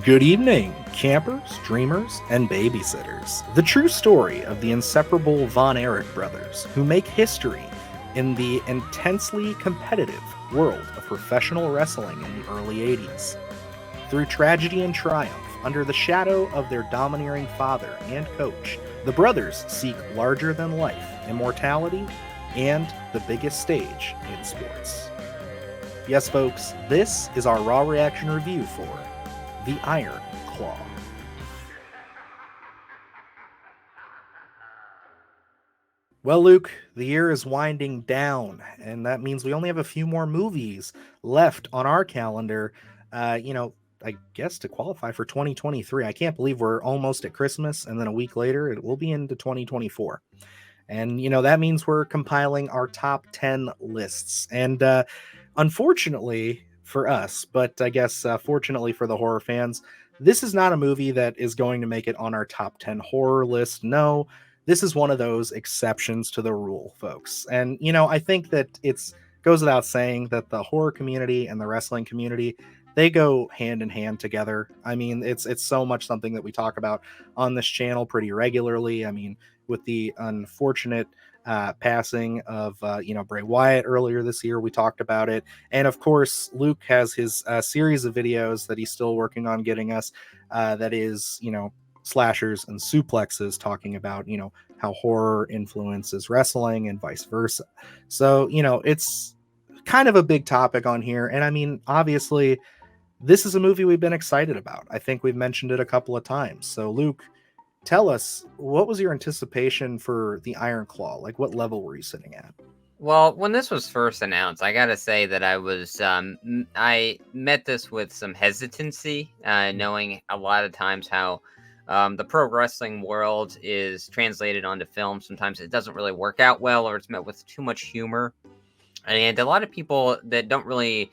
Good evening, campers, dreamers, and babysitters. The true story of the inseparable Von Erich brothers who make history in the intensely competitive world of professional wrestling in the early 80s. Through tragedy and triumph, under the shadow of their domineering father and coach, the brothers seek larger than life, immortality, and the biggest stage in sports. Yes, folks, this is our Raw Reaction review for The Iron Claw. Well, Luke, the year is winding down, and that means we only have a few more movies left on our calendar. I guess to qualify for 2023. I can't believe we're almost at Christmas, and then a week later, it will be into 2024. And, that means we're compiling our top 10 lists. And unfortunately for us, but I guess fortunately for the horror fans, this is not a movie that is going to make it on our top 10 horror list. No, this is one of those exceptions to the rule, folks. And, I think that it's goes without saying that the horror community and the wrestling community, they go hand in hand together. I mean, it's so much something that we talk about on this channel pretty regularly. I mean, with the unfortunate passing of Bray Wyatt earlier this year, we talked about it, and of course, Luke has his series of videos that he's still working on getting us. That is, slashers and suplexes, talking about how horror influences wrestling and vice versa. So it's kind of a big topic on here, and I mean, obviously, this is a movie we've been excited about. I think we've mentioned it a couple of times. So, Luke, tell us, what was your anticipation for the Iron Claw? Like, what level were you sitting at? Well, when this was first announced, I gotta say that I met this with some hesitancy, knowing a lot of times how the pro wrestling world is translated onto film. Sometimes it doesn't really work out well, or it's met with too much humor. And a lot of people that don't really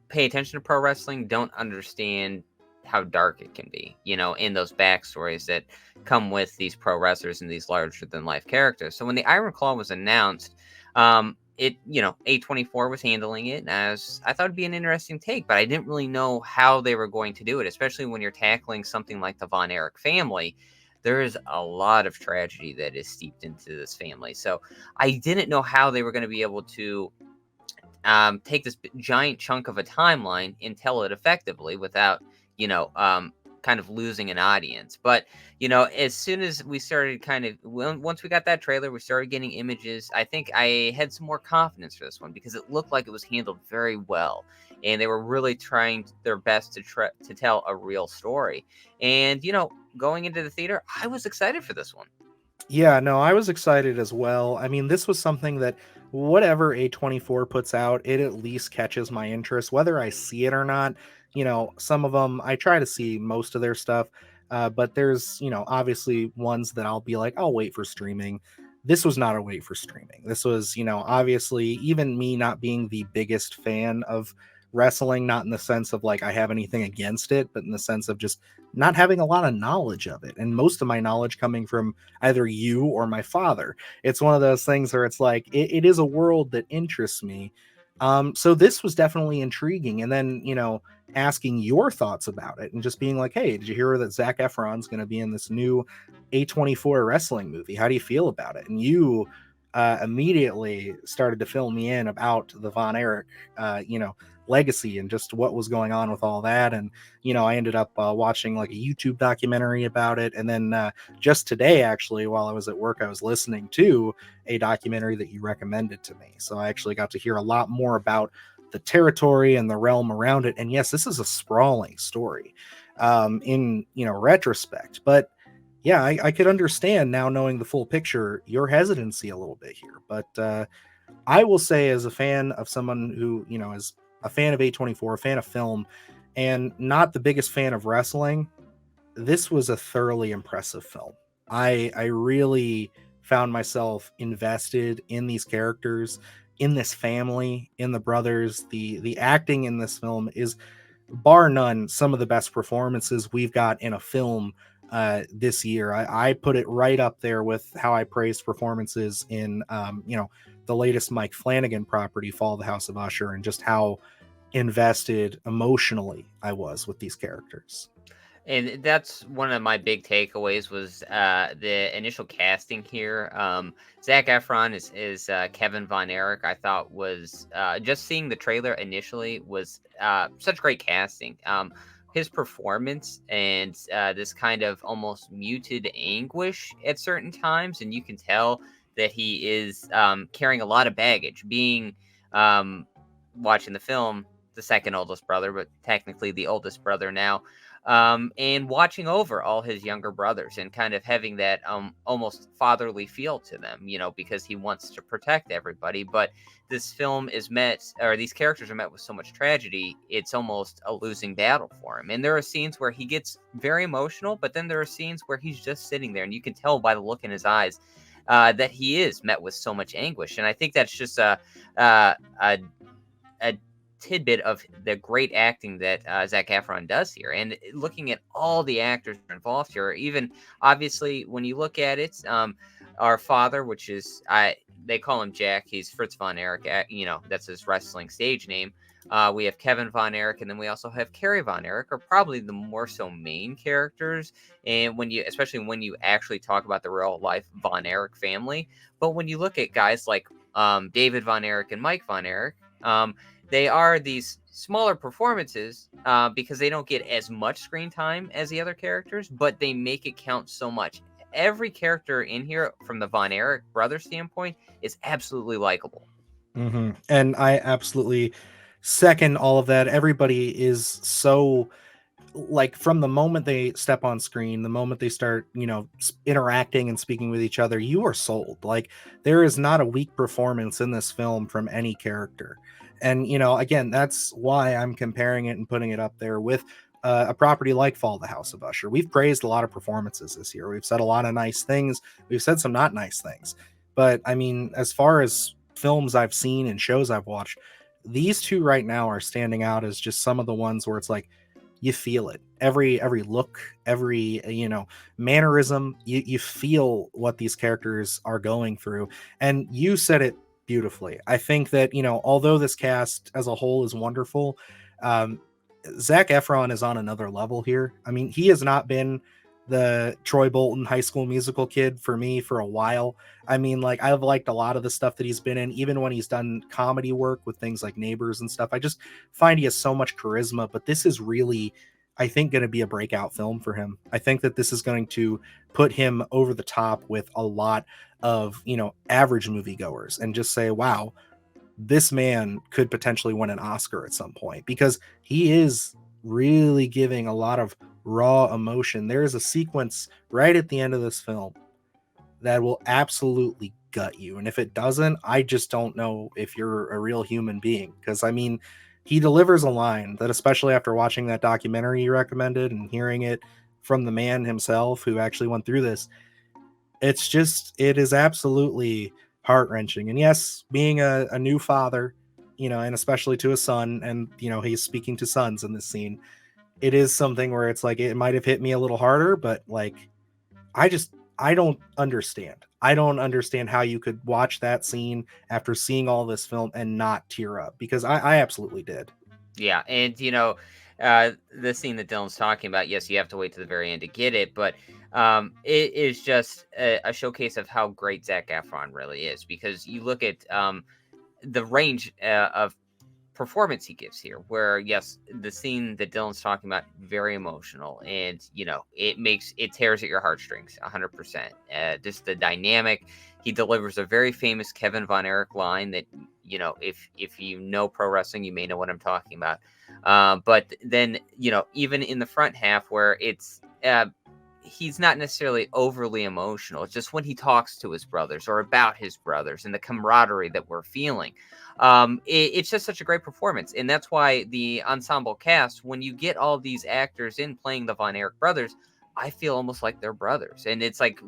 pay attention to pro wrestling don't understand how dark it can be, in those backstories that come with these pro wrestlers and these larger than life characters. So when the Iron Claw was announced, A24 was handling it as I thought it'd be an interesting take, but I didn't really know how they were going to do it, especially when you're tackling something like the Von Erich family. There is a lot of tragedy that is steeped into this family. So I didn't know how they were going to be able to take this giant chunk of a timeline and tell it effectively without kind of losing an audience. But, as soon as we started once we got that trailer, we started getting images. I think I had some more confidence for this one because it looked like it was handled very well. And they were really trying their best to tell a real story. And, going into the theater, I was excited for this one. Yeah, no, I was excited as well. I mean, this was something that whatever A24 puts out, it at least catches my interest, whether I see it or not. Some of them, I try to see most of their stuff, but there's, obviously ones that I'll be like, I'll wait for streaming. This was not a wait for streaming. This was, obviously, even me not being the biggest fan of wrestling, not in the sense of like I have anything against it, but in the sense of just not having a lot of knowledge of it. And most of my knowledge coming from either you or my father. It's one of those things where it's like, it is a world that interests me. So this was definitely intriguing. And then, asking your thoughts about it and just being like, hey, did you hear that Zac Efron's going to be in this new A24 wrestling movie? How do you feel about it? And you immediately started to fill me in about the Von Erich, legacy and just what was going on with all that. And, I ended up watching like a YouTube documentary about it. And then just today, actually, while I was at work, I was listening to a documentary that you recommended to me. So I actually got to hear a lot more about the territory and the realm around it. And yes, this is a sprawling story in, retrospect. But yeah, I could understand now, knowing the full picture, your hesitancy a little bit here. But I will say, as a fan of someone who, is a fan of A24, a fan of film, and not the biggest fan of wrestling, this was a thoroughly impressive film. I really found myself invested in these characters, in this family, in the brothers. The acting in this film is, bar none, some of the best performances we've got in a film this year. I put it right up there with how I praised performances in the latest Mike Flanagan property, Fall of the House of Usher, and just how invested emotionally I was with these characters. And that's one of my big takeaways was the initial casting here. Zac Efron is Kevin Von Erich. I thought was just seeing the trailer initially was such great casting. His performance and this kind of almost muted anguish at certain times, and you can tell that he is carrying a lot of baggage. Being um, watching the film, the second oldest brother, but technically the oldest brother now, and watching over all his younger brothers and kind of having that almost fatherly feel to them, because he wants to protect everybody. But this film is met, or these characters are met with so much tragedy, it's almost a losing battle for him. And there are scenes where he gets very emotional, but then there are scenes where he's just sitting there, and you can tell by the look in his eyes that he is met with so much anguish. And I think that's just a, a tidbit of the great acting that Zac Efron does here. And looking at all the actors involved here, even obviously when you look at it, our father, which is they call him Jack. He's Fritz von Erich. That's his wrestling stage name. We have Kevin Von Erich, and then we also have Carrie Von Erich, are probably the more so main characters. And especially when you actually talk about the real life Von Erich family, but when you look at guys like David Von Erich and Mike Von Erich, they are these smaller performances because they don't get as much screen time as the other characters, but they make it count so much. Every character in here, from the Von Erich brothers standpoint, is absolutely likable. And I absolutely second all of that. Everybody is so, like, from the moment they step on screen, the moment they start, interacting and speaking with each other, you are sold. Like, there is not a weak performance in this film from any character. And, again, that's why I'm comparing it and putting it up there with a property like Fall of the House of Usher. We've praised a lot of performances this year. We've said a lot of nice things. We've said some not nice things. But I mean, as far as films I've seen and shows I've watched, these two right now are standing out as just some of the ones where it's like, you feel it, every look, every mannerism, you feel what these characters are going through. And you said it beautifully. I think that, although this cast as a whole is wonderful, um Zac Efron is on another level here. I mean, he has not been the Troy Bolton High School Musical kid for me for a while. I mean, like, I've liked a lot of the stuff that he's been in, even when he's done comedy work with things like Neighbors and stuff. I just find he has so much charisma, but this is really, I think, going to be a breakout film for him. I think that this is going to put him over the top with a lot of, average moviegoers and just say, wow, this man could potentially win an Oscar at some point, because he is really giving a lot of raw emotion. There is a sequence right at the end of this film that will absolutely gut you. And if it doesn't, I just don't know if you're a real human being. Because, I mean, he delivers a line that, especially after watching that documentary you recommended and hearing it from the man himself who actually went through this, it is absolutely heart wrenching. And yes, being a new father, and especially to a son, and, he's speaking to sons in this scene, it is something where it's like, it might have hit me a little harder, but like, I don't understand. I don't understand how you could watch that scene after seeing all this film and not tear up, because I absolutely did. Yeah, and the scene that Dylan's talking about, yes, you have to wait to the very end to get it, but it is just a showcase of how great Zac Efron really is, because you look at the range of performance he gives here, where yes, the scene that Dylan's talking about, very emotional, and it tears at your heartstrings 100%. Just the dynamic, he delivers a very famous Kevin Von Erich line that, if you know pro wrestling, you may know what I'm talking about. But then, even in the front half, where it's he's not necessarily overly emotional. It's just when he talks to his brothers or about his brothers and the camaraderie that we're feeling. It's just such a great performance. And that's why the ensemble cast, when you get all these actors in playing the Von Erich brothers, I feel almost like they're brothers. And it's like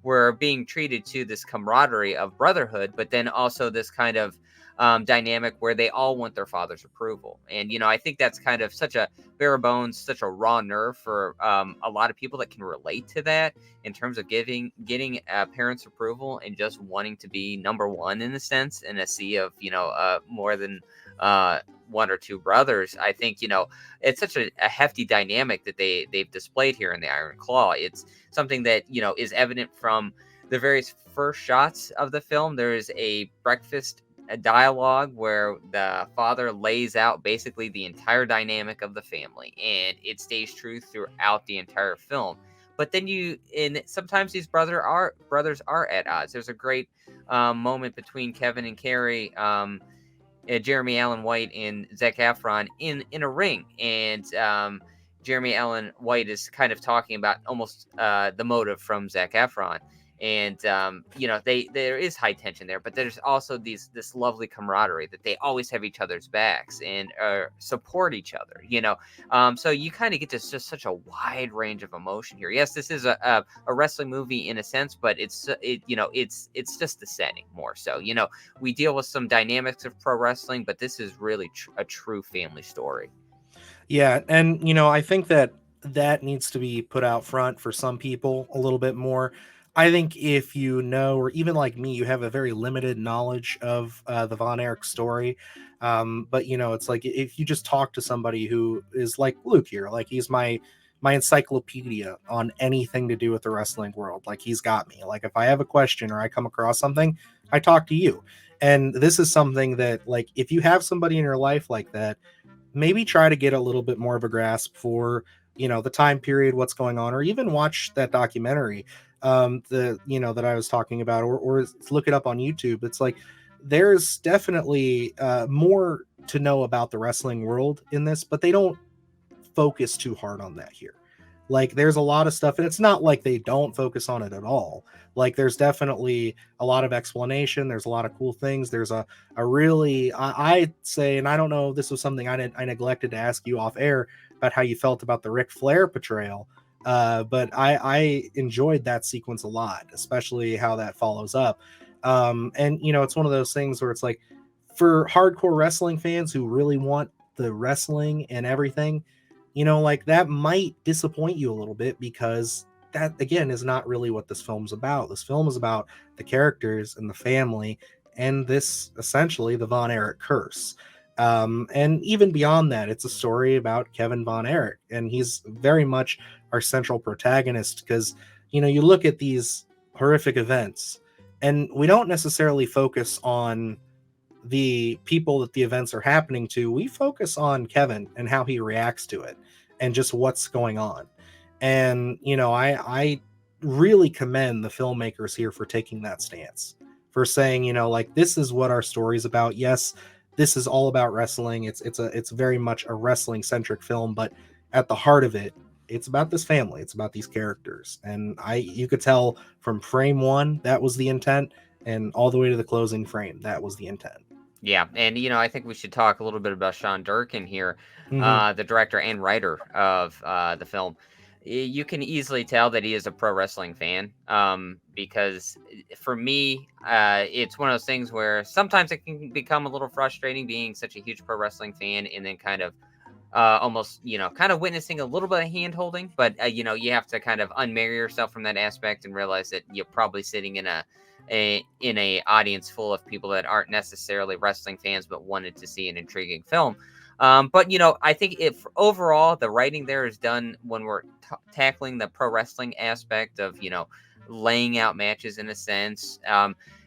we're being treated to this camaraderie of brotherhood, but then also this kind of dynamic where they all want their father's approval. And, I think that's kind of such a bare bones, such a raw nerve for a lot of people that can relate to that in terms of getting parents' approval and just wanting to be number one in a sense, in a sea of, more than one or two brothers. I think, it's such a hefty dynamic that they've displayed here in the Iron Claw. It's something that, is evident from the various first shots of the film. There is a breakfast a dialogue where the father lays out basically the entire dynamic of the family, and it stays true throughout the entire film. But then sometimes these brothers are at odds. There's a great moment between Kevin and Carrie, Jeremy Allen White and Zac Efron in a ring, and Jeremy Allen White is kind of talking about almost the motive from Zac Efron, and there is high tension there, but there's also this lovely camaraderie that they always have each other's backs and support each other. So you kind of get just such a wide range of emotion here. Yes, this is a wrestling movie in a sense, but it's just the setting more so. We deal with some dynamics of pro wrestling, but this is really a true family story. Yeah, and I think that needs to be put out front for some people a little bit more. I think if or even like me, you have a very limited knowledge of the Von Erich story. But it's like if you just talk to somebody who is like Luke here, like he's my encyclopedia on anything to do with the wrestling world. Like he's got me. Like if I have a question or I come across something, I talk to you. And this is something that, like, if you have somebody in your life like that, maybe try to get a little bit more of a grasp for the time period, what's going on, or even watch that documentary that I was talking about, or look it up on YouTube. It's like there's definitely more to know about the wrestling world in this, but they don't focus too hard on that here. Like there's a lot of stuff, and it's not like they don't focus on it at all. Like there's definitely a lot of explanation. There's a lot of cool things. There's a really, I'd say, and I don't know, this was something I neglected to ask you off air about how you felt about the Ric Flair portrayal. But I enjoyed that sequence a lot, especially how that follows up. And it's one of those things where it's like, for hardcore wrestling fans who really want the wrestling and everything, like that might disappoint you a little bit, because that again is not really what this film's about. This film is about the characters and the family, and this essentially the Von Erich curse. And even beyond that, it's a story about Kevin Von Erich, and he's very much our central protagonist, because you look at these horrific events, and we don't necessarily focus on the people that the events are happening to. We focus on Kevin and how he reacts to it and just what's going on. And I really commend the filmmakers here for taking that stance, for saying, like, this is what our story's about. Yes, this is all about wrestling. It's very much a wrestling centric film, but at the heart of it, it's about this family. It's about these characters. And you could tell from frame one that was the intent, and all the way to the closing frame that was the intent. Yeah, and I think we should talk a little bit about Sean Durkin here, Mm-hmm. the director and writer of the film. You can easily tell that he is a pro wrestling fan, because for me, it's one of those things where sometimes it can become a little frustrating being such a huge pro wrestling fan, and then kind of almost kind of witnessing a little bit of hand holding. But you have to kind of unmarry yourself from that aspect and realize that you're probably sitting in a audience full of people that aren't necessarily wrestling fans but wanted to see an intriguing film. But I think if overall the writing there is done when we're tackling the pro wrestling aspect of laying out matches in a sense.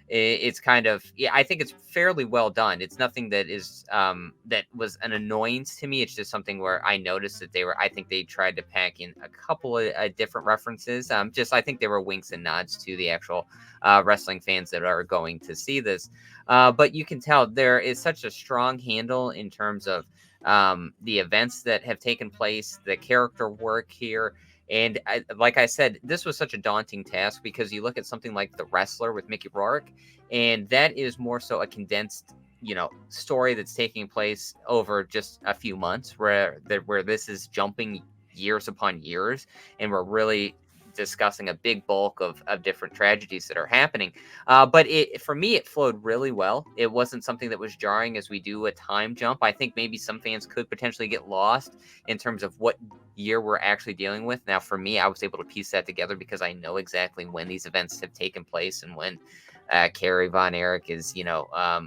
It's kind of, yeah, I think it's fairly well done. It's nothing that is that was an annoyance to me. It's just something where I noticed that I think they tried to pack in a couple of different references. I think they were winks and nods to the actual wrestling fans that are going to see this. But you can tell there is such a strong handle in terms of the events that have taken place, the character work here. And like I said, this was such a daunting task, because you look at something like The Wrestler with Mickey Rourke, and that is more so a condensed, story that's taking place over just a few months, where this is jumping years upon years, and we're really discussing a big bulk of different tragedies that are happening. But for me, it flowed really well. It wasn't something that was jarring as we do a time jump. I think maybe some fans could potentially get lost in terms of what year we're actually dealing with. Now, for me, I was able to piece that together because I know exactly when these events have taken place and when Kerry Von Erich is,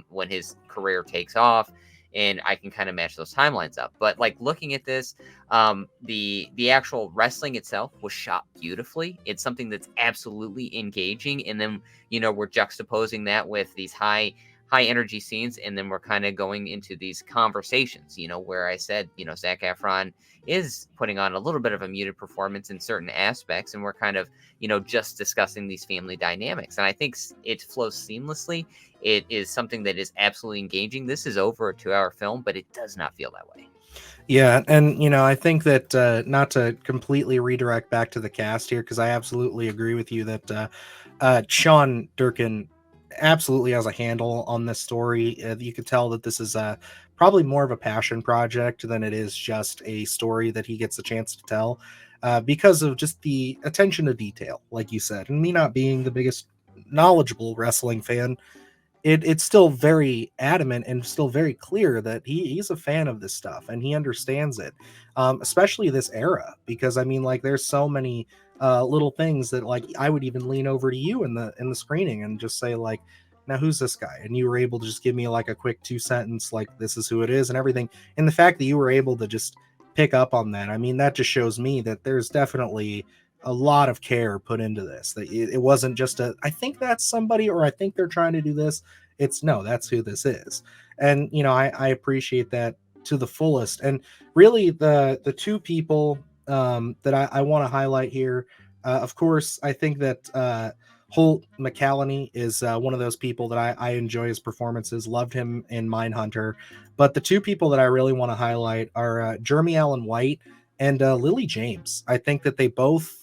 when his career takes off. and I can kind of match those timelines up. But like looking at this, the actual wrestling itself was shot beautifully. It's something that's absolutely engaging, and then we're juxtaposing that with these high energy scenes, and then we're kind of going into these conversations, where I said, Zac Efron is putting on a little bit of a muted performance in certain aspects, and we're kind of just discussing these family dynamics, and I think it flows seamlessly. It is something that is absolutely engaging. This is over a 2-hour film, but it does not feel that way. Yeah, and I think that not to completely redirect back to the cast here, because I absolutely agree with you that Sean Durkin absolutely has a handle on this story. You could tell that this is probably more of a passion project than it is just a story that he gets a chance to tell, because of just the attention to detail, like you said, and me not being the biggest knowledgeable wrestling fan. It's still very adamant and still very clear that he's a fan of this stuff and he understands it, especially this era, because I mean, like, there's so many little things that, like, I would even lean over to you in the screening and just say, like, now who's this guy, and you were able to just give me like a quick 2 sentence, like, this is who it is and everything. And the fact that you were able to just pick up on that, I mean, that just shows me that there's definitely a lot of care put into this, that it wasn't just a, I think that's somebody, or I think they're trying to do this. It's no, that's who this is. And I appreciate that to the fullest. And really, the two people that I want to highlight here, of course, I think that Holt McCallany is one of those people that I enjoy his performances. Loved him in Mindhunter. But the two people that I really want to highlight are Jeremy Allen White and Lily James. I think that they both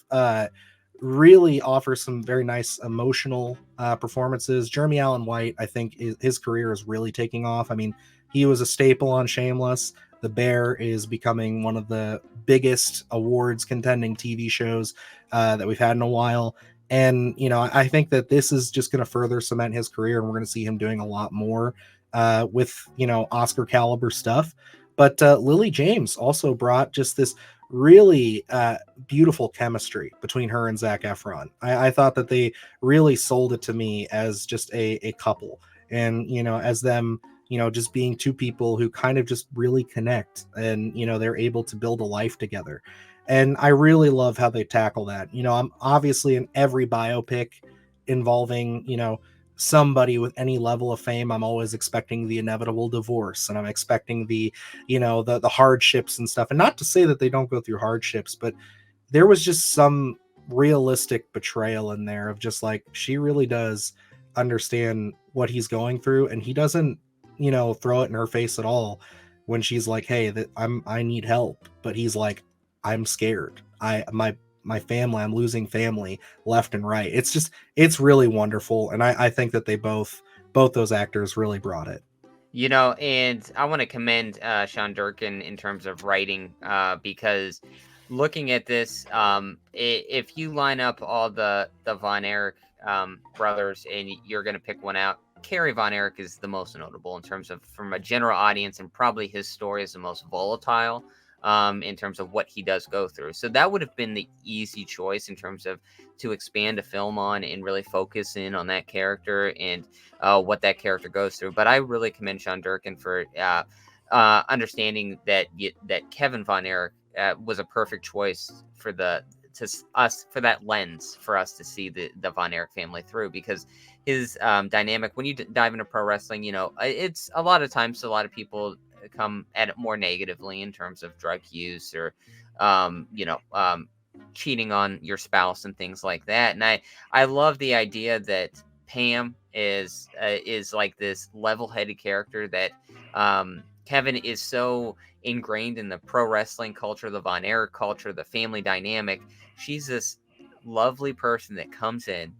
really offer some very nice emotional performances. Jeremy Allen White, I think his career is really taking off. I mean, he was a staple on Shameless. The Bear is becoming one of the biggest awards contending TV shows that we've had in a while. And, I think that this is just going to further cement his career, and we're going to see him doing a lot more with, Oscar caliber stuff. But Lily James also brought just this really beautiful chemistry between her and Zac Efron. I thought that they really sold it to me as just a couple, and as them, just being two people who kind of just really connect, and they're able to build a life together. And I really love how they tackle that. I'm obviously in every biopic involving somebody with any level of fame, I'm always expecting the inevitable divorce, and I'm expecting the hardships and stuff. And not to say that they don't go through hardships, but there was just some realistic betrayal in there of just like, she really does understand what he's going through, and he doesn't throw it in her face at all when she's like, hey, that I need help. But he's like, I'm scared. My family, I'm losing family left and right. It's really wonderful, and I think that they both those actors really brought it. And I want to commend Sean Durkin in terms of writing, because looking at this, if you line up all the Von Erich brothers and you're going to pick one out, Kerry Von Erich is the most notable in terms of, from a general audience, and probably his story is the most volatile in terms of what he does go through. So that would have been the easy choice in terms of to expand a film on and really focus in on that character and what that character goes through. But I really commend Sean Durkin for understanding that that Kevin Von Erich was a perfect choice for us, for that lens, for us to see the Von Erich family through, because his dynamic, when you dive into pro wrestling, it's a lot of times, a lot of people come at it more negatively in terms of drug use or cheating on your spouse and things like that. And I love the idea that Pam is like this level-headed character, that Kevin is so ingrained in the pro wrestling culture, the Von Erich culture, the family dynamic. She's this lovely person that comes in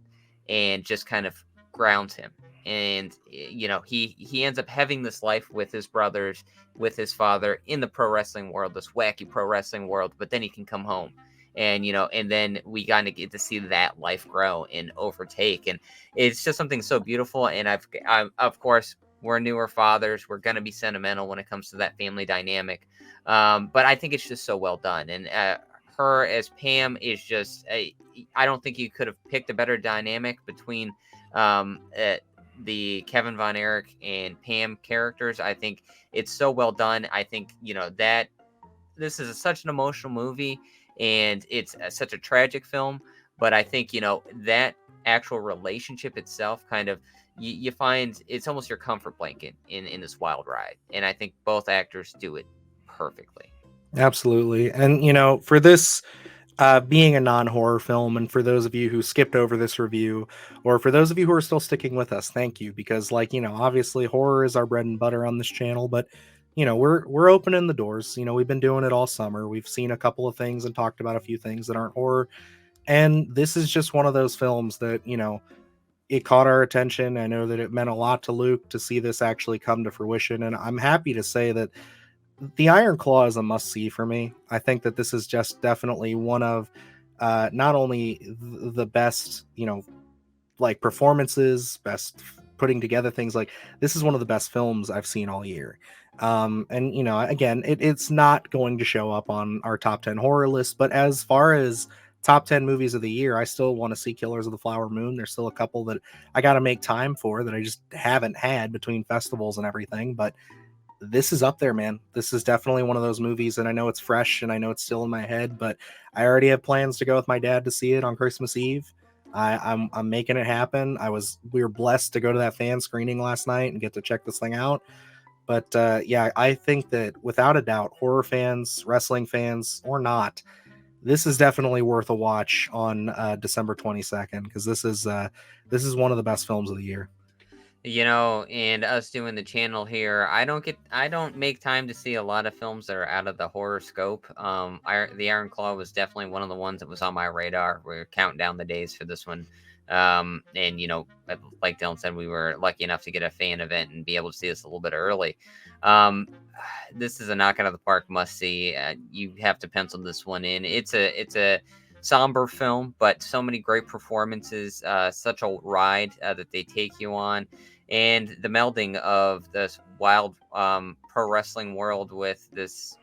and just kind of grounds him. And he ends up having this life with his brothers, with his father, in the pro wrestling world, this wacky pro wrestling world. But then he can come home, and and then we kind of get to see that life grow and overtake, and it's just something so beautiful. And I'm, of course, we're newer fathers, we're going to be sentimental when it comes to that family dynamic, but I think it's just so well done. And her as Pam is just I don't think you could have picked a better dynamic between the Kevin Von Erich and Pam characters. I think it's so well done. I think, that this is such an emotional movie, and it's such a tragic film. But I think, that actual relationship itself kind of, you find it's almost your comfort blanket in this wild ride. And I think both actors do it perfectly. Absolutely. And for this being a non-horror film, and for those of you who skipped over this review, or for those of you who are still sticking with us, thank you, because like obviously horror is our bread and butter on this channel, but we're opening the doors. We've been doing it all summer. We've seen a couple of things and talked about a few things that aren't horror, and this is just one of those films that it caught our attention. I know that it meant a lot to Luke to see this actually come to fruition, and I'm happy to say that the Iron Claw is a must see for me. I think that this is just definitely one of not only the best, like performances, best putting together things. Like this is one of the best films I've seen all year. And again, it's not going to show up on our top 10 horror list, but as far as top 10 movies of the year, I still want to see Killers of the Flower Moon. There's still a couple that I got to make time for that I just haven't had between festivals and everything, but this is up there, man. This is definitely one of those movies, and I know it's fresh and I know it's still in my head, but I already have plans to go with my dad to see it on Christmas Eve. I'm making it happen. We were blessed to go to that fan screening last night and get to check this thing out. But yeah, I think that without a doubt, horror fans, wrestling fans, or not, this is definitely worth a watch on December 22nd, because this is one of the best films of the year. And us doing the channel here, I don't make time to see a lot of films that are out of the horror scope. The Iron Claw was definitely one of the ones that was on my radar. We're counting down the days for this one. And like Dylan said, we were lucky enough to get a fan event and be able to see this a little bit early. Um, this is a knock out of the park must see. You have to pencil this one in. It's a somber film, but so many great performances, such a ride that they take you on, and the melding of this wild pro wrestling world with this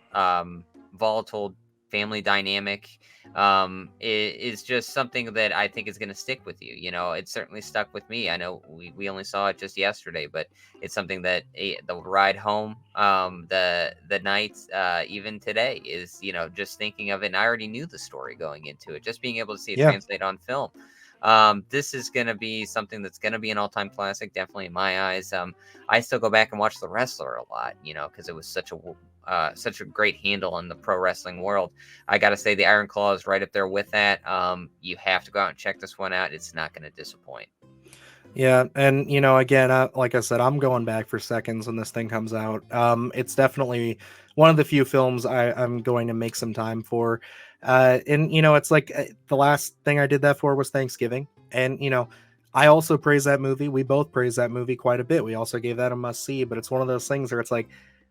volatile family dynamic is just something that I think is going to stick with you. It certainly stuck with me. I know we only saw it just yesterday, but it's something that the ride home, the nights, even today is, just thinking of it. And I already knew the story going into it, just being able to see it Yeah. translate on film. This is going to be something that's going to be an all-time classic, definitely in my eyes. I still go back and watch The Wrestler a lot, because it was such a great handle on the pro wrestling world. I got to say, the Iron Claw is right up there with that. You have to go out and check this one out. It's not going to disappoint. Yeah, and again, like I said, I'm going back for seconds when this thing comes out. It's definitely one of the few films I'm going to make some time for. And it's like the last thing I did that for was Thanksgiving, and I also praise that movie. We both praise that movie quite a bit. We also gave that a must see, but it's one of those things where it's like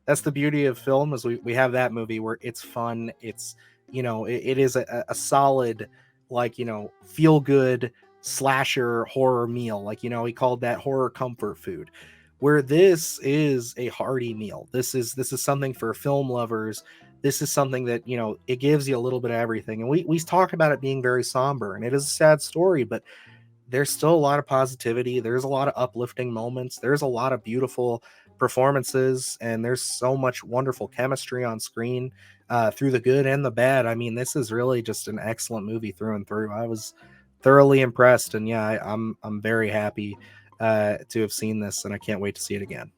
that's the beauty of film is we have that movie where it's fun. It's it is a solid like feel good slasher horror meal. Like he called that horror comfort food, where this is a hearty meal. This is something for film lovers. This is something that it gives you a little bit of everything. And we talk about it being very somber, and it is a sad story, but there's still a lot of positivity. There's a lot of uplifting moments. There's a lot of beautiful performances, and there's so much wonderful chemistry on screen, through the good and the bad. I mean, this is really just an excellent movie through and through. I was thoroughly impressed, and yeah, I'm very happy to have seen this, and I can't wait to see it again.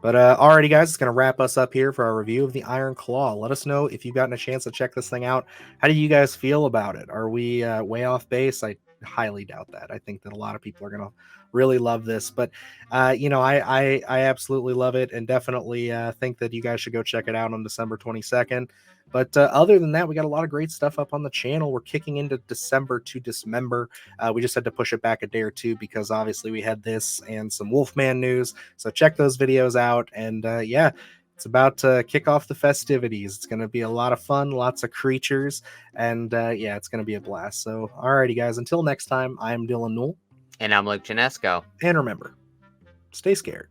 But alrighty, guys, it's gonna wrap us up here for our review of the Iron Claw. Let us know if you've gotten a chance to check this thing out. How do you guys feel about it? Are we way off base? I highly doubt that. I think that a lot of people are gonna really love this, but I absolutely love it, and definitely think that you guys should go check it out on December 22nd. But other than that, we got a lot of great stuff up on the channel. We're kicking into December to Dismember. We just had to push it back a day or two because obviously we had this and some Wolfman news. So check those videos out. And yeah, it's about to kick off the festivities. It's going to be a lot of fun, lots of creatures. And yeah, it's going to be a blast. So, alrighty, guys, until next time, I'm Dylan Newell. And I'm Luke Janesco. And remember, stay scared.